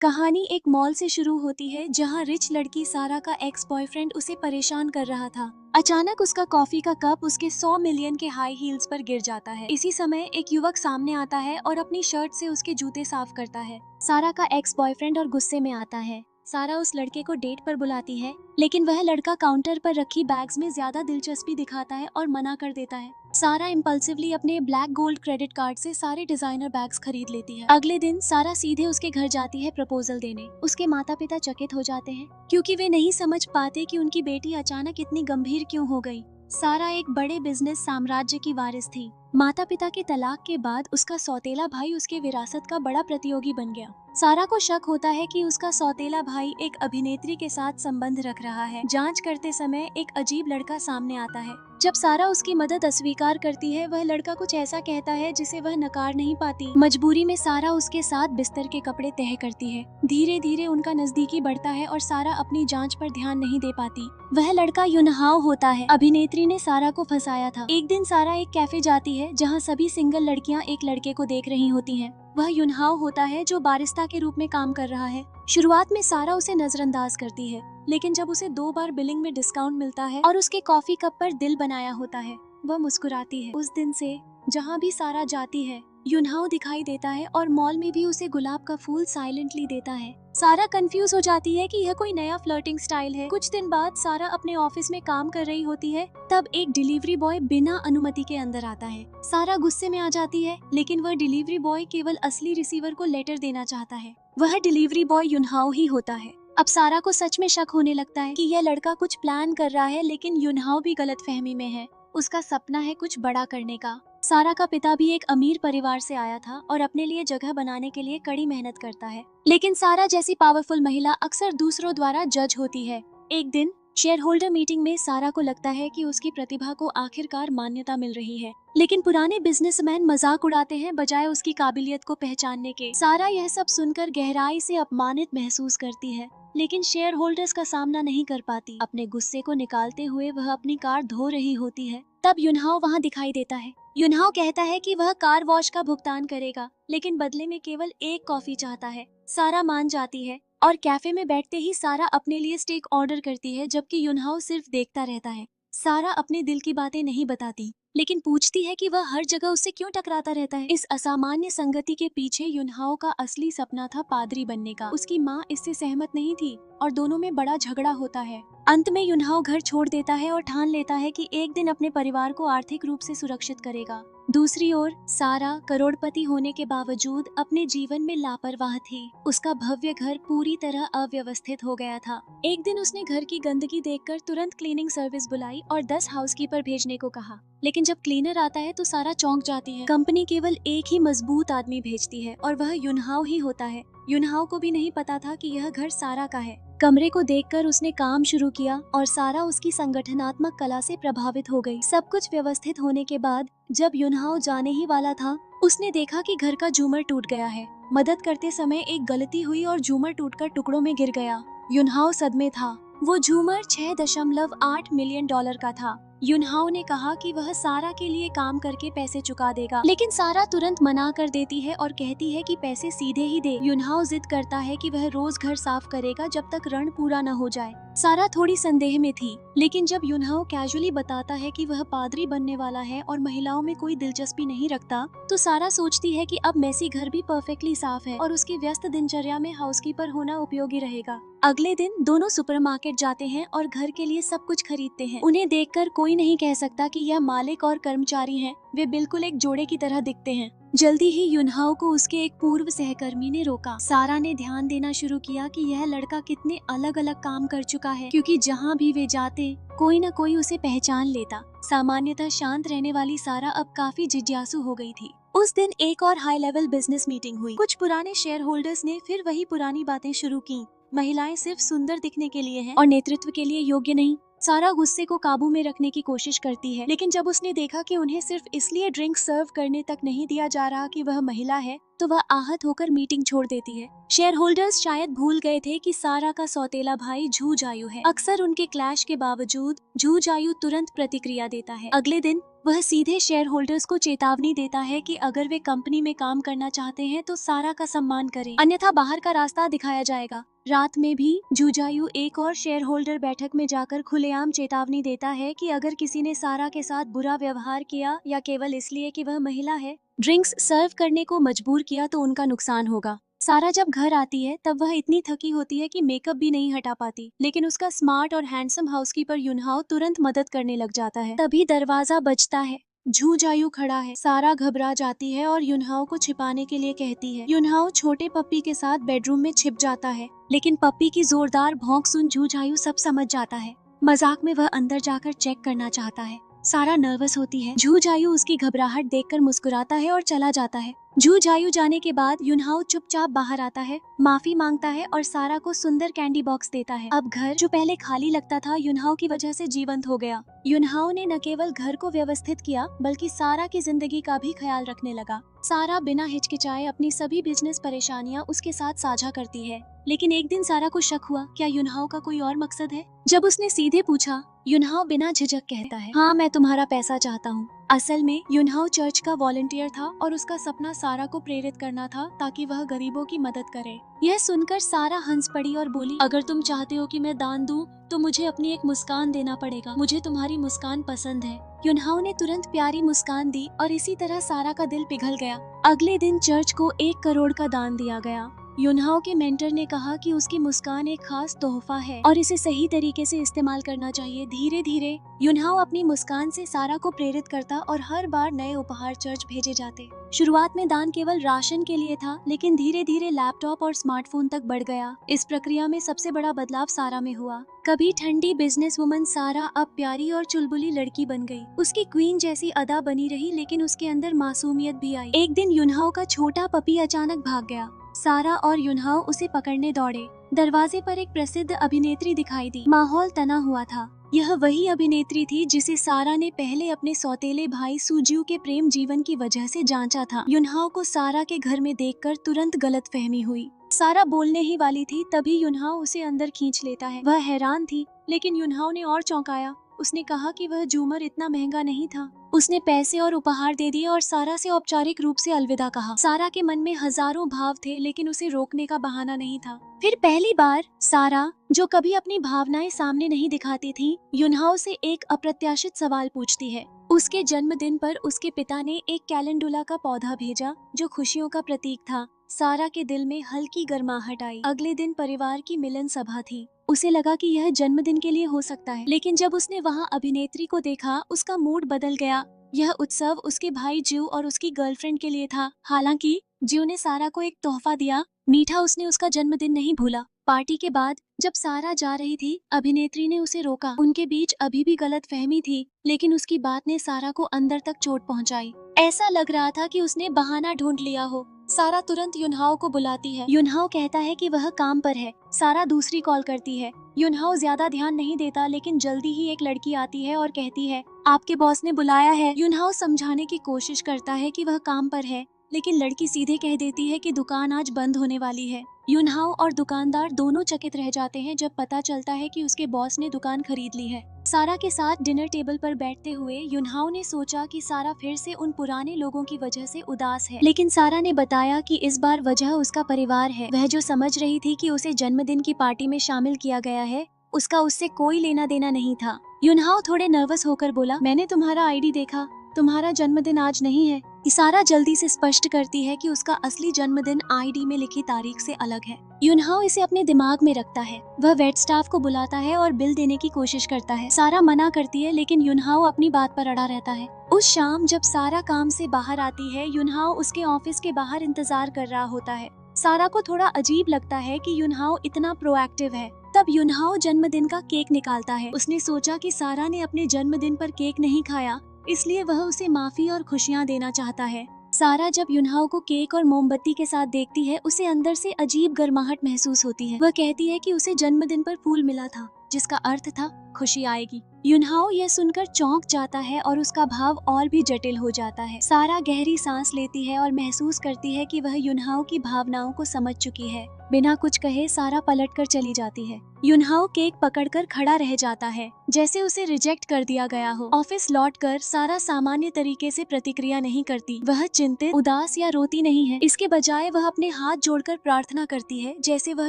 कहानी एक मॉल से शुरू होती है जहां रिच लड़की सारा का एक्स बॉयफ्रेंड उसे परेशान कर रहा था। अचानक उसका कॉफी का कप उसके 100 मिलियन के हाई हील्स पर गिर जाता है। इसी समय एक युवक सामने आता है और अपनी शर्ट से उसके जूते साफ करता है। सारा का एक्स बॉयफ्रेंड और गुस्से में आता है। सारा उस लड़के को डेट पर बुलाती है, लेकिन वह लड़का काउंटर पर रखी बैग्स में ज्यादा दिलचस्पी दिखाता है और मना कर देता है। सारा इम्पल्सिवली अपने ब्लैक गोल्ड क्रेडिट कार्ड से सारे डिजाइनर बैग्स खरीद लेती है। अगले दिन सारा सीधे उसके घर जाती है प्रपोजल देने। उसके माता पिता चकित हो जाते हैं क्योंकि वे नहीं समझ पाते कि उनकी बेटी अचानक इतनी गंभीर क्यों हो गई। सारा एक बड़े बिजनेस साम्राज्य की वारिस थी। माता पिता के तलाक के बाद उसका सौतेला भाई उसके विरासत का बड़ा प्रतियोगी बन गया। सारा को शक होता है कि उसका सौतेला भाई एक अभिनेत्री के साथ संबंध रख रहा है। जांच करते समय एक अजीब लड़का सामने आता है। जब सारा उसकी मदद अस्वीकार करती है, वह लड़का कुछ ऐसा कहता है जिसे वह नकार नहीं पाती। मजबूरी में सारा उसके साथ बिस्तर के कपड़े तह करती है। धीरे धीरे उनका नजदीकी बढ़ता है और सारा अपनी जांच पर ध्यान नहीं दे पाती। वह लड़का युनहाओ होता है। अभिनेत्री ने सारा को फंसाया था। एक दिन सारा एक कैफे जाती है जहाँ सभी सिंगल लड़कियाँ एक लड़के को देख रही होती हैं। वह युनहाओ होता है जो बारिस्ता के रूप में काम कर रहा है। शुरुआत में सारा उसे नजरअंदाज करती है, लेकिन जब उसे 2 बार बिलिंग में डिस्काउंट मिलता है और उसके कॉफी कप पर दिल बनाया होता है, वह मुस्कुराती है। उस दिन से जहाँ भी सारा जाती है, युनहाओ दिखाई देता है और मॉल में भी उसे गुलाब का फूल साइलेंटली देता है। सारा कंफ्यूज हो जाती है कि यह कोई नया फ्लर्टिंग स्टाइल है। कुछ दिन बाद सारा अपने ऑफिस में काम कर रही होती है, तब एक डिलीवरी बॉय बिना अनुमति के अंदर आता है। सारा गुस्से में आ जाती है, लेकिन वह डिलीवरी बॉय केवल असली रिसीवर को लेटर देना चाहता है। वह डिलीवरी बॉय युनहाओ ही होता है। अब सारा को सच में शक होने लगता है कि यह लड़का कुछ प्लान कर रहा है, लेकिन युनहाओ भी गलतफहमी में है। उसका सपना है कुछ बड़ा करने का। सारा का पिता भी एक अमीर परिवार से आया था और अपने लिए जगह बनाने के लिए कड़ी मेहनत करता है, लेकिन सारा जैसी पावरफुल महिला अक्सर दूसरों द्वारा जज होती है। एक दिन शेयर होल्डर मीटिंग में सारा को लगता है कि उसकी प्रतिभा को आखिरकार मान्यता मिल रही है, लेकिन पुराने बिजनेसमैन मजाक उड़ाते हैं बजाय उसकी काबिलियत को पहचानने के। सारा यह सब सुनकर गहराई से अपमानित महसूस करती है, लेकिन शेयर होल्डर्स का सामना नहीं कर पाती। अपने गुस्से को निकालते हुए वह अपनी कार धो रही होती है, तब युनहाओ वहाँ दिखाई देता है। युनहाओ कहता है कि वह कार वॉश का भुगतान करेगा, लेकिन बदले में केवल एक कॉफी चाहता है। सारा मान जाती है और कैफे में बैठते ही सारा अपने लिए स्टेक ऑर्डर करती है, जबकि युनहाओ सिर्फ देखता रहता है। सारा अपने दिल की बातें नहीं बताती, लेकिन पूछती है कि वह हर जगह उससे क्यों टकराता रहता है। इस असामान्य संगति के पीछे युनहाओ का असली सपना था पादरी बनने का। उसकी माँ इससे सहमत नहीं थी और दोनों में बड़ा झगड़ा होता है। अंत में युनहाओ घर छोड़ देता है और ठान लेता है कि एक दिन अपने परिवार को आर्थिक रूप से सुरक्षित करेगा। दूसरी ओर सारा करोड़पति होने के बावजूद अपने जीवन में लापरवाह थी। उसका भव्य घर पूरी तरह अव्यवस्थित हो गया था। एक दिन उसने घर की गंदगी देखकर तुरंत क्लीनिंग सर्विस बुलाई और 10 हाउसकीपर भेजने को कहा, लेकिन जब क्लीनर आता है तो सारा चौंक जाती है। कंपनी केवल एक ही मजबूत आदमी भेजती है और वह युनहाओ ही होता है। युनहाओ को भी नहीं पता था कि यह घर सारा का है। कमरे को देखकर उसने काम शुरू किया और सारा उसकी संगठनात्मक कला से प्रभावित हो गई। सब कुछ व्यवस्थित होने के बाद जब युनहाओ जाने ही वाला था, उसने देखा कि घर का झूमर टूट गया है। मदद करते समय एक गलती हुई और झूमर टूटकर टुकड़ों में गिर गया। युनहाओ सदमे था। वो झूमर 6.8 मिलियन डॉलर का था। युनहाओ ने कहा कि वह सारा के लिए काम करके पैसे चुका देगा, लेकिन सारा तुरंत मना कर देती है और कहती है कि पैसे सीधे ही दे। युनहाओ जिद करता है कि वह रोज घर साफ करेगा जब तक ऋण पूरा न हो जाए। सारा थोड़ी संदेह में थी, लेकिन जब युनहाओ कैजुअली बताता है कि वह पादरी बनने वाला है और महिलाओं में कोई दिलचस्पी नहीं रखता, तो सारा सोचती है कि अब मेसी घर भी परफेक्टली साफ है और उसकी व्यस्त दिनचर्या में हाउसकीपर होना उपयोगी रहेगा। अगले दिन दोनों सुपरमार्केट जाते हैं और घर के लिए सब कुछ खरीदते हैं। उन्हें देखकर कोई नहीं कह सकता कि यह मालिक और कर्मचारी हैं। वे बिल्कुल एक जोड़े की तरह दिखते हैं। जल्दी ही युनहाओ को उसके एक पूर्व सहकर्मी ने रोका। सारा ने ध्यान देना शुरू किया कि यह लड़का कितने अलग अलग काम कर चुका है, क्योंकि जहाँ भी वे जाते कोई न कोई उसे पहचान लेता। सामान्यतः शांत रहने वाली सारा अब काफी जिज्ञासु हो गई थी। उस दिन एक और हाई लेवल बिजनेस मीटिंग हुई। कुछ पुराने शेयर होल्डर्स ने फिर वही पुरानी बातें शुरू की। महिलाएं सिर्फ सुंदर दिखने के लिए हैं और नेतृत्व के लिए योग्य नहीं। सारा गुस्से को काबू में रखने की कोशिश करती है, लेकिन जब उसने देखा कि उन्हें सिर्फ इसलिए ड्रिंक सर्व करने तक नहीं दिया जा रहा कि वह महिला है, तो वह आहत होकर मीटिंग छोड़ देती है। शेयर होल्डर्स शायद भूल गए थे कि सारा का सौतेला भाई झू जायू है। अक्सर उनके क्लैश के बावजूद झू जायू तुरंत प्रतिक्रिया देता है। अगले दिन वह सीधे शेयर होल्डर्स को चेतावनी देता है कि अगर वे कंपनी में काम करना चाहते हैं तो सारा का सम्मान करें, अन्यथा बाहर का रास्ता दिखाया जाएगा। रात में भी जुजायु एक और शेयर होल्डर बैठक में जाकर खुलेआम चेतावनी देता है कि अगर किसी ने सारा के साथ बुरा व्यवहार किया या केवल इसलिए कि वह महिला है, ड्रिंक्स सर्व करने को मजबूर किया तो उनका नुकसान होगा। सारा जब घर आती है तब वह इतनी थकी होती है कि मेकअप भी नहीं हटा पाती, लेकिन उसका स्मार्ट और हैंडसम हाउसकीपर युनहाओ तुरंत मदद करने लग जाता है। तभी दरवाजा बजता है। जुजायु खड़ा है। सारा घबरा जाती है और युनहाओ को छिपाने के लिए कहती है। युनहाओ छोटे पप्पी के साथ बेडरूम में छिप जाता है, लेकिन पप्पी की जोरदार भौंक सुन जुजायु सब समझ जाता है। मजाक में वह अंदर जाकर चेक करना चाहता है। सारा नर्वस होती है। जुजायु उसकी घबराहट देखकर मुस्कुराता है और चला जाता है। जुजायु जाने के बाद युनहाओ चुपचाप बाहर आता है, माफी मांगता है और सारा को सुंदर कैंडी बॉक्स देता है। अब घर जो पहले खाली लगता था युनहाओ की वजह से जीवंत हो गया। युनहाओ ने न केवल घर को व्यवस्थित किया बल्कि सारा की जिंदगी का भी ख्याल रखने लगा। सारा बिना हिचकिचाए अपनी सभी बिजनेस परेशानियां उसके साथ साझा करती है, लेकिन एक दिन सारा को शक हुआ, क्या युनहाओ का कोई और मकसद है? जब उसने सीधे पूछा, युनहाओ बिना झिझक कहता है, हाँ मैं तुम्हारा पैसा चाहता हूँ। असल में युनहाओ चर्च का वॉलंटियर था और उसका सपना सारा को प्रेरित करना था ताकि वह गरीबों की मदद करे। यह सुनकर सारा हंस पड़ी और बोली, अगर तुम चाहते हो कि मैं दान दूं तो मुझे अपनी एक मुस्कान देना पड़ेगा। मुझे तुम्हारी मुस्कान पसंद है। युनहाओ ने तुरंत प्यारी मुस्कान दी और इसी तरह सारा का दिल पिघल गया। अगले दिन चर्च को 1 करोड़ का दान दिया गया। युनहाओ के मेंटर ने कहा कि उसकी मुस्कान एक खास तोहफा है और इसे सही तरीके से इस्तेमाल करना चाहिए। धीरे धीरे युनहाओ अपनी मुस्कान से सारा को प्रेरित करता और हर बार नए उपहार चर्च भेजे जाते। शुरुआत में दान केवल राशन के लिए था, लेकिन धीरे धीरे लैपटॉप और स्मार्टफोन तक बढ़ गया। इस प्रक्रिया में सबसे बड़ा बदलाव सारा में हुआ। कभी ठंडी बिजनेस वुमन सारा अब प्यारी और चुलबुली लड़की बन गई। उसकी क्वीन जैसी अदा बनी रही, लेकिन उसके अंदर मासूमियत भी आई। एक दिन युनहाओ का छोटा पपी अचानक भाग गया। सारा और युनहाओ उसे पकड़ने दौड़े। दरवाजे पर एक प्रसिद्ध अभिनेत्री दिखाई दी। माहौल तना हुआ था। यह वही अभिनेत्री थी जिसे सारा ने पहले अपने सौतेले भाई सुजियो के प्रेम जीवन की वजह से जांचा था। युनहाओ को सारा के घर में देखकर तुरंत गलतफहमी हुई। सारा बोलने ही वाली थी, तभी युनहाओ उसे अंदर खींच लेता है। वह हैरान थी, लेकिन युनहाओ ने और चौंकाया। उसने कहा कि वह झूमर इतना महंगा नहीं था। उसने पैसे और उपहार दे दिए और सारा से औपचारिक रूप से अलविदा कहा। सारा के मन में हजारों भाव थे, लेकिन उसे रोकने का बहाना नहीं था। फिर पहली बार सारा, जो कभी अपनी भावनाएं सामने नहीं दिखाती थी, युनहाओ से एक अप्रत्याशित सवाल पूछती है। उसके जन्मदिन पर उसके पिता ने एक कैलेंडुला का पौधा भेजा जो खुशियों का प्रतीक था। सारा के दिल में हल्की गर्माहट आई। अगले दिन परिवार की मिलन सभा थी। उसे लगा कि यह जन्मदिन के लिए हो सकता है, लेकिन जब उसने वहां अभिनेत्री को देखा, उसका मूड बदल गया। यह उत्सव उसके भाई जियो और उसकी गर्लफ्रेंड के लिए था। हालांकि जियो ने सारा को एक तोहफा दिया, मीठा उसने उसका जन्मदिन नहीं भूला। पार्टी के बाद जब सारा जा रही थी, अभिनेत्री ने उसे रोका। उनके बीच अभी भी गलतफहमी थी, लेकिन उसकी बात ने सारा को अंदर तक चोट पहुंचाई। ऐसा लग रहा था कि उसने बहाना ढूंढ लिया हो। सारा तुरंत युनहाओ को बुलाती है। युनहाओ कहता है कि वह काम पर है। सारा दूसरी कॉल करती है। युनहाओ ज्यादा ध्यान नहीं देता, लेकिन जल्दी ही एक लड़की आती है और कहती है, आपके बॉस ने बुलाया है। युनहाओ समझाने की कोशिश करता है कि वह काम पर है, लेकिन लड़की सीधे कह देती है कि दुकान आज बंद होने वाली है। युनहाओ और दुकानदार दोनों चकित रह जाते हैं जब पता चलता है कि उसके बॉस ने दुकान खरीद ली है। सारा के साथ डिनर टेबल पर बैठते हुए युनहाओ ने सोचा कि सारा फिर से उन पुराने लोगों की वजह से उदास है, लेकिन सारा ने बताया कि इस बार वजह उसका परिवार है। वह जो समझ रही थी कि उसे जन्मदिन की पार्टी में शामिल किया गया है, उसका उससे कोई लेना देना नहीं था। युनहाओ थोड़े नर्वस होकर बोला, मैंने तुम्हारा आईडी देखा, तुम्हारा जन्मदिन आज नहीं है। सारा जल्दी से स्पष्ट करती है कि उसका असली जन्मदिन आईडी में लिखी तारीख से अलग है। युनहाओ इसे अपने दिमाग में रखता है। वह वेट स्टाफ को बुलाता है और बिल देने की कोशिश करता है। सारा मना करती है, लेकिन युनहाओ अपनी बात पर अड़ा रहता है। उस शाम जब सारा काम से बाहर आती है, युनहाओ उसके ऑफिस के बाहर इंतजार कर रहा होता है। सारा को थोड़ा अजीब लगता है कि युनहाओ इतना प्रोएक्टिव है। तब युनहाओ जन्मदिन का केक निकालता है। उसने सोचा कि सारा ने अपने जन्मदिन पर केक नहीं खाया, इसलिए वह उसे माफी और खुशियां देना चाहता है। सारा जब युनहाओ को केक और मोमबत्ती के साथ देखती है, उसे अंदर से अजीब गर्माहट महसूस होती है। वह कहती है कि उसे जन्मदिन पर फूल मिला था, जिसका अर्थ था खुशी आएगी। युनहाओ यह सुनकर चौंक जाता है और उसका भाव और भी जटिल हो जाता है। सारा गहरी सांस लेती है और महसूस करती है कि वह युनहाओ की भावनाओं को समझ चुकी है। बिना कुछ कहे सारा पलटकर चली जाती है। युनहाओ केक पकड़कर खड़ा रह जाता है, जैसे उसे रिजेक्ट कर दिया गया हो। ऑफिस लौटकर सारा सामान्य तरीके से प्रतिक्रिया नहीं करती। वह चिंतित, उदास या रोती नहीं है। इसके बजाय वह अपने हाथ जोड़कर प्रार्थना करती है, जैसे वह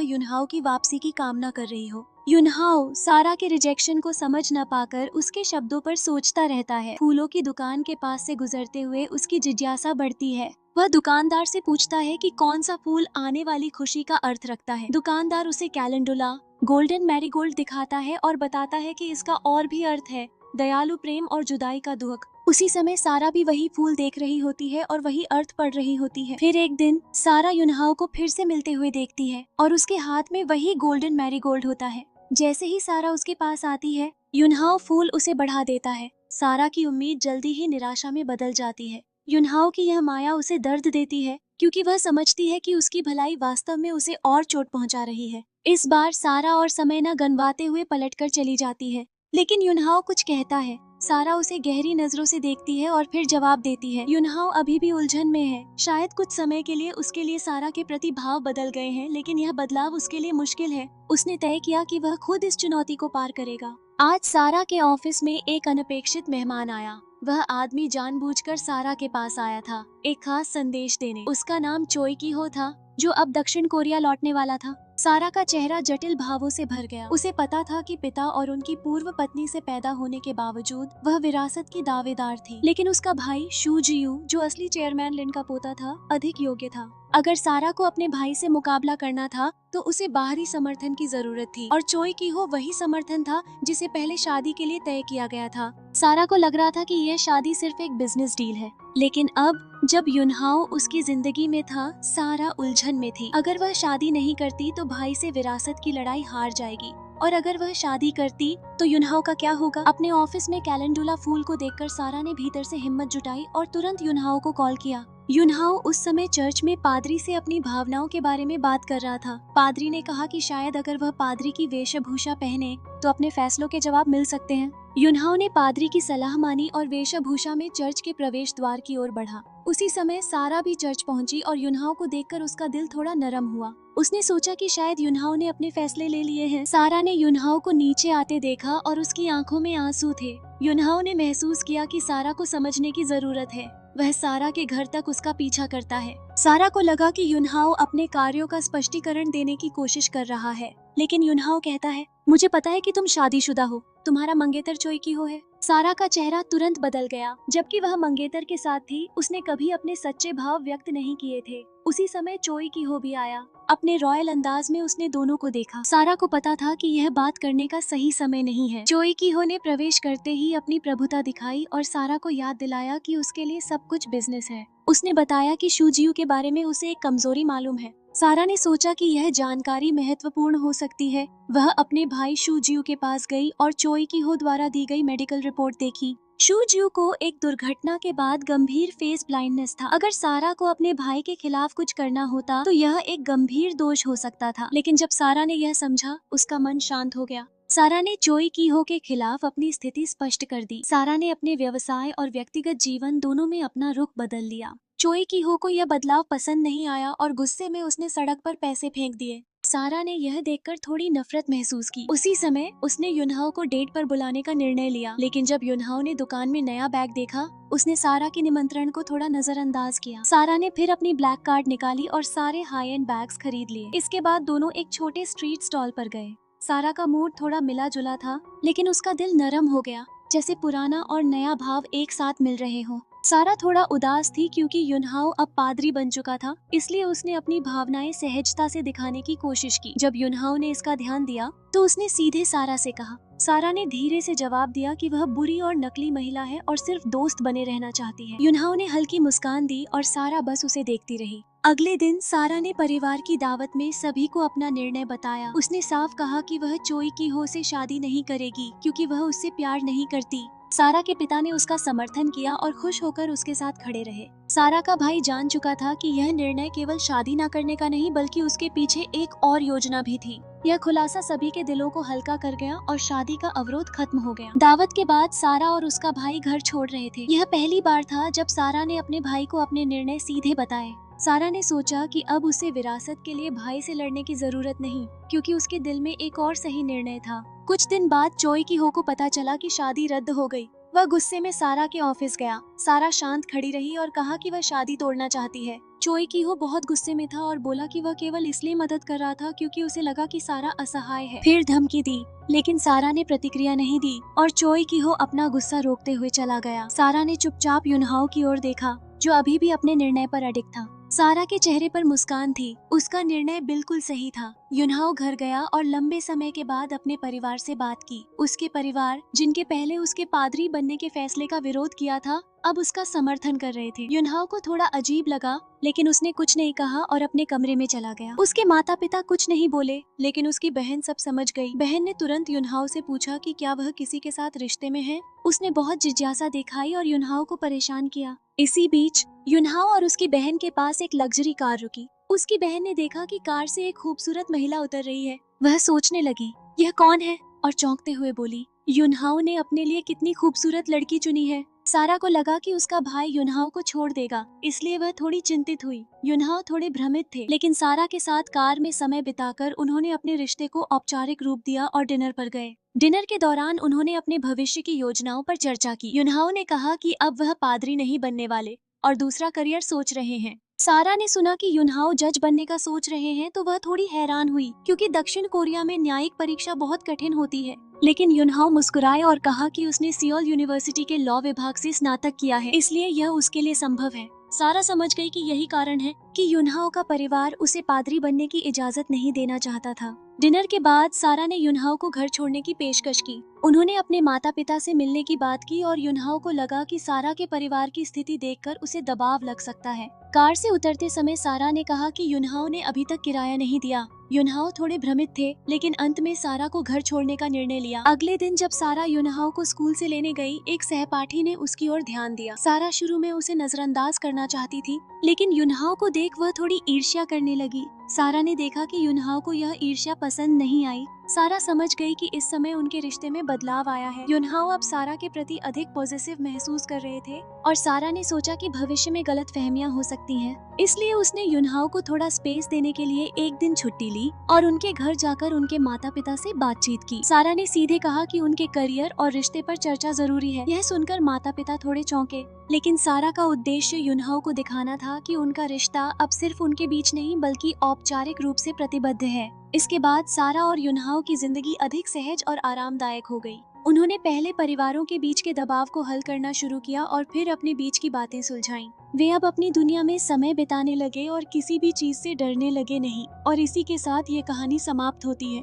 युनहाओ की वापसी की कामना कर रही हो। युनहाओ सारा के रिजेक्शन को समझ न पाकर उसके शब्दों पर सोचता रहता है। फूलों की दुकान के पास से गुजरते हुए उसकी जिज्ञासा बढ़ती है। वह दुकानदार से पूछता है कि कौन सा फूल आने वाली खुशी का अर्थ रखता है। दुकानदार उसे कैलेंडुला, गोल्डन मैरीगोल्ड दिखाता है और बताता है कि इसका और भी अर्थ है, दयालु प्रेम और जुदाई का दुख। उसी समय सारा भी वही फूल देख रही होती है और वही अर्थ पढ़ रही होती है। फिर एक दिन सारा युनहाओ को फिर से मिलते हुए देखती है और उसके हाथ में वही गोल्डन मैरीगोल्ड होता है। जैसे ही सारा उसके पास आती है, युनहाओ फूल उसे बढ़ा देता है। सारा की उम्मीद जल्दी ही निराशा में बदल जाती है। युनहाओ की यह माया उसे दर्द देती है, क्योंकि वह समझती है कि उसकी भलाई वास्तव में उसे और चोट पहुंचा रही है। इस बार सारा और समय न गनवाते हुए पलटकर चली जाती है, लेकिन युनहाओ कुछ कहता है। सारा उसे गहरी नजरों से देखती है और फिर जवाब देती है। युनहाओ अभी भी उलझन में है। शायद कुछ समय के लिए उसके लिए सारा के प्रति भाव बदल गए हैं, लेकिन यह बदलाव उसके लिए मुश्किल है। उसने तय किया कि वह खुद इस चुनौती को पार करेगा। आज सारा के ऑफिस में एक अनपेक्षित मेहमान आया। वह आदमी जानबूझकर सारा के पास आया था, एक खास संदेश देने। उसका नाम चोई की हो था, जो अब दक्षिण कोरिया लौटने वाला था। सारा का चेहरा जटिल भावों से भर गया। उसे पता था कि पिता और उनकी पूर्व पत्नी से पैदा होने के बावजूद वह विरासत की दावेदार थी, लेकिन उसका भाई शू जियू, जो असली चेयरमैन लिन का पोता था, अधिक योग्य था। अगर सारा को अपने भाई से मुकाबला करना था तो उसे बाहरी समर्थन की जरूरत थी, और चोई की हो वही समर्थन था जिसे पहले शादी के लिए तय किया गया था। सारा को लग रहा था कि यह शादी सिर्फ एक बिजनेस डील है, लेकिन अब जब युनहाओ उसकी जिंदगी में था, सारा उलझन में थी। अगर वह शादी नहीं करती तो भाई से विरासत की लड़ाई हार जाएगी, और अगर वह शादी करती तो युनहाओ का क्या होगा? अपने ऑफिस में कैलेंडुला फूल को देखकर सारा ने भीतर से हिम्मत जुटाई और तुरंत युनहाओ को कॉल किया। युनहाओ उस समय चर्च में पादरी से अपनी भावनाओं के बारे में बात कर रहा था। पादरी ने कहा कि शायद अगर वह पादरी की वेशभूषा पहने तो अपने फैसलों के जवाब मिल सकते हैं। युनहाओ ने पादरी की सलाह मानी और वेशभूषा में चर्च के प्रवेश द्वार की ओर बढ़ा। उसी समय सारा भी चर्च पहुंची और युनहाओ को देखकर उसका दिल थोड़ा नरम हुआ। उसने सोचा कि शायद युनहाओ ने अपने फैसले ले लिए हैं। सारा ने युनहाओ को नीचे आते देखा और उसकी आंखों में आंसू थे। युनहाओ ने महसूस किया कि सारा को समझने की जरूरत है। वह सारा के घर तक उसका पीछा करता है। सारा को लगा कि युनहाओ अपने कार्यों का स्पष्टीकरण देने की कोशिश कर रहा है, लेकिन युनहाओ कहता है, मुझे पता है कि तुम शादीशुदा हो, तुम्हारा मंगेतर चोई की हो है। सारा का चेहरा तुरंत बदल गया। जबकि वह मंगेतर के साथ थी, उसने कभी अपने सच्चे भाव व्यक्त नहीं किए थे। उसी समय चोई की हो भी आया। अपने रॉयल अंदाज में उसने दोनों को देखा। सारा को पता था कि यह बात करने का सही समय नहीं है। चोई की हो ने प्रवेश करते ही अपनी प्रभुता दिखाई और सारा को याद दिलाया कि उसके लिए सब कुछ बिजनेस है। उसने बताया कि शूजियू के बारे में उसे एक कमजोरी मालूम है। सारा ने सोचा कि यह जानकारी महत्वपूर्ण हो सकती है। वह अपने भाई शूजियू के पास गई और चोई की हो द्वारा दी गई मेडिकल रिपोर्ट देखी। शूजियू को एक दुर्घटना के बाद गंभीर फेस ब्लाइंडनेस था। अगर सारा को अपने भाई के खिलाफ कुछ करना होता तो यह एक गंभीर दोष हो सकता था, लेकिन जब सारा ने यह समझा, उसका मन शांत हो गया। सारा ने चोई की हो के खिलाफ अपनी स्थिति स्पष्ट कर दी। सारा ने अपने व्यवसाय और व्यक्तिगत जीवन दोनों में अपना रुख बदल लिया। चोई की हो को यह बदलाव पसंद नहीं आया और गुस्से में उसने सड़क पर पैसे फेंक दिए। सारा ने यह देखकर थोड़ी नफरत महसूस की। उसी समय उसने युनहाओ को डेट पर बुलाने का निर्णय लिया, लेकिन जब युनहाओ ने दुकान में नया बैग देखा, उसने सारा के निमंत्रण को थोड़ा नजरअंदाज किया। सारा ने फिर अपनी ब्लैक कार्ड निकाली और सारे हाई एंड बैग्स खरीद लिए। इसके बाद दोनों एक छोटे स्ट्रीट स्टॉल पर गए। सारा का मूड थोड़ा मिला जुला था, लेकिन उसका दिल नरम हो गया, जैसे पुराना और नया भाव एक साथ मिल रहे हों। सारा थोड़ा उदास थी क्योंकि युनहाओ अब पादरी बन चुका था, इसलिए उसने अपनी भावनाएं सहजता से दिखाने की कोशिश की। जब युनहाओ ने इसका ध्यान दिया तो उसने सीधे सारा से कहा। सारा ने धीरे से जवाब दिया कि वह बुरी और नकली महिला है और सिर्फ दोस्त बने रहना चाहती है। युनहाओ ने हल्की मुस्कान दी और सारा बस उसे देखती रही। अगले दिन सारा ने परिवार की दावत में सभी को अपना निर्णय बताया। उसने साफ कहा कि वह चोई की हो से शादी नहीं करेगी क्योंकि वह उससे प्यार नहीं करती। सारा के पिता ने उसका समर्थन किया और खुश होकर उसके साथ खड़े रहे। सारा का भाई जान चुका था कि यह निर्णय केवल शादी न करने का नहीं, बल्कि उसके पीछे एक और योजना भी थी। यह खुलासा सभी के दिलों को हल्का कर गया और शादी का अवरोध खत्म हो गया। दावत के बाद सारा और उसका भाई घर छोड़ रहे थे। यह पहली बार था जब सारा ने अपने भाई को अपने निर्णय सीधे बताए। सारा ने सोचा कि अब उसे विरासत के लिए भाई से लड़ने की जरूरत नहीं, क्योंकि उसके दिल में एक और सही निर्णय था। कुछ दिन बाद चोई की हो को पता चला कि शादी रद्द हो गई। वह गुस्से में सारा के ऑफिस गया। सारा शांत खड़ी रही और कहा कि वह शादी तोड़ना चाहती है। चोई की हो बहुत गुस्से में था और बोला कि वह केवल इसलिए मदद कर रहा था क्योंकि उसे लगा कि सारा असहाय है। फिर धमकी दी, लेकिन सारा ने प्रतिक्रिया नहीं दी और चोई की हो अपना गुस्सा रोकते हुए चला गया। सारा ने चुपचाप युनहाओ की ओर देखा, जो अभी भी अपने निर्णय पर अडिग था। सारा के चेहरे पर मुस्कान थी। उसका निर्णय बिल्कुल सही था। युनहाओ घर गया और लंबे समय के बाद अपने परिवार से बात की। उसके परिवार, जिनके पहले उसके पादरी बनने के फैसले का विरोध किया था, अब उसका समर्थन कर रहे थे। युनहाओ को थोड़ा अजीब लगा, लेकिन उसने कुछ नहीं कहा और अपने कमरे में चला गया। उसके माता पिता कुछ नहीं बोले, लेकिन उसकी बहन सब समझ गई। बहन ने तुरंत युनहाओ से पूछा कि क्या वह किसी के साथ रिश्ते में है। उसने बहुत जिज्ञासा दिखाई और युनहाओ को परेशान किया। इसी बीच युनहाओ और उसकी बहन के पास एक लग्जरी कार रुकी। उसकी बहन ने देखा कि कार से एक खूबसूरत महिला उतर रही है। वह सोचने लगी, यह कौन है, और चौंकते हुए बोली, युनहाओ ने अपने लिए कितनी खूबसूरत लड़की चुनी है। सारा को लगा कि उसका भाई युनहाओ को छोड़ देगा, इसलिए वह थोड़ी चिंतित हुई। युनहाओ थोड़े भ्रमित थे, लेकिन सारा के साथ कार में समय बिताकर उन्होंने अपने रिश्ते को औपचारिक रूप दिया और डिनर पर गए। डिनर के दौरान उन्होंने अपने भविष्य की योजनाओं पर चर्चा की। युनहाओ ने कहा कि अब वह पादरी नहीं बनने वाले और दूसरा करियर सोच रहे हैं। सारा ने सुना कि युनहाओ जज बनने का सोच रहे हैं तो वह थोड़ी हैरान हुई, क्योंकि दक्षिण कोरिया में न्यायिक परीक्षा बहुत कठिन होती है। लेकिन युनहाओ मुस्कुराए और कहा कि उसने सियोल यूनिवर्सिटी के लॉ विभाग से स्नातक किया है, इसलिए यह उसके लिए संभव है। सारा समझ गई कि यही कारण है कि युनहाओ का परिवार उसे पादरी बनने की इजाजत नहीं देना चाहता था। डिनर के बाद सारा ने युनहाओ को घर छोड़ने की पेशकश की। उन्होंने अपने माता पिता से मिलने की बात की और युनहाओ को लगा कि सारा के परिवार की स्थिति देखकर उसे दबाव लग सकता है। कार से उतरते समय सारा ने कहा कि युनहाओ ने अभी तक किराया नहीं दिया। युनहाओ थोड़े भ्रमित थे, लेकिन अंत में सारा को घर छोड़ने का निर्णय लिया। अगले दिन जब सारा युनहाओ को स्कूल से लेने गई, एक सहपाठी ने उसकी ओर ध्यान दिया। सारा शुरू में उसे नजरअंदाज करना चाहती थी, लेकिन युनहाओ को देख वह थोड़ी ईर्ष्या करने लगी। सारा ने देखा कि युनहाओ को यह ईर्ष्या पसंद नहीं आई। सारा समझ गई कि इस समय उनके रिश्ते में बदलाव आया है। युनहाओ अब सारा के प्रति अधिक पॉजिटिव महसूस कर रहे थे और सारा ने सोचा कि भविष्य में गलतफहमियां हो सकती हैं। इसलिए उसने युनहाओ को थोड़ा स्पेस देने के लिए एक दिन छुट्टी ली और उनके घर जाकर उनके माता पिता से बातचीत की। सारा ने सीधे कहा कि उनके करियर और रिश्ते पर चर्चा जरूरी है। यह सुनकर माता पिता थोड़े चौंके, लेकिन सारा का उद्देश्य युनहाओ को दिखाना था कि उनका रिश्ता अब सिर्फ उनके बीच नहीं बल्कि औपचारिक रूप से प्रतिबद्ध है। इसके बाद सारा और युनहाओ की जिंदगी अधिक सहज और आरामदायक हो गई। उन्होंने पहले परिवारों के बीच के दबाव को हल करना शुरू किया और फिर अपने बीच की बातें सुलझाईं। वे अब अपनी दुनिया में समय बिताने लगे और किसी भी चीज से डरने लगे नहीं। और इसी के साथ ये कहानी समाप्त होती है।